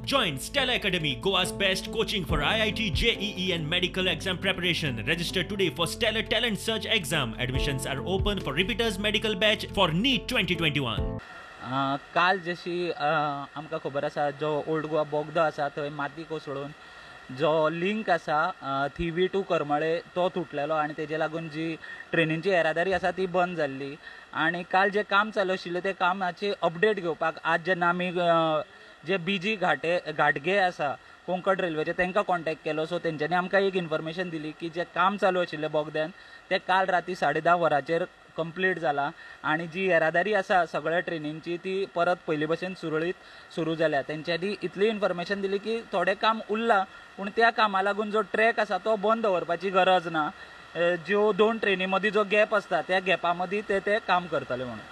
Join Stella Academy, Goa's best coaching for IIT, JEE and medical exam preparation. Register today for Stellar Talent Search exam. Admissions are open for repeaters medical batch for NEET 2021. काल जशी आमकां खबर आसा जो old Goa बोगदो आसा थंय माती कोसळून जो लिंक आसा थिवी टू करमळे तो तुटलेलो आनी तेजे लागून जी ट्रेनींची येरादारी आसा ती बंद जाल्ली आनी काल जे काम चालू आशिल्लें ते कामाची अपडेट घेवपाक आज जेन्ना आमी जे बीजी घाटगे आसा कोंकण रेल्वेचे तांकां कॉन्टॅक्ट केलो सो तेंच्यांनी आमकां एक इन्फॉर्मेशन दिली की जे काम चालू आशिल्लें बोगद्यान ते काल राती 10:30 वरांचेर कंप्लीट जाला आनी जी येरादारी आसा सगळ्या ट्रेनींची ती परत पयली भशेन सुरळीत सुरू जाल्या. तेंच्यांनी इतली इन्फॉर्मेशन दिली की थोडें काम उरलां पूण त्या कामा लागून जो ट्रॅक आसा तो बंद दवरपाची गरज ना. ज्यो 2 ट्रेनी मदीं जो गॅप आसता त्या गॅपा मदीं ते काम करतले म्हणून.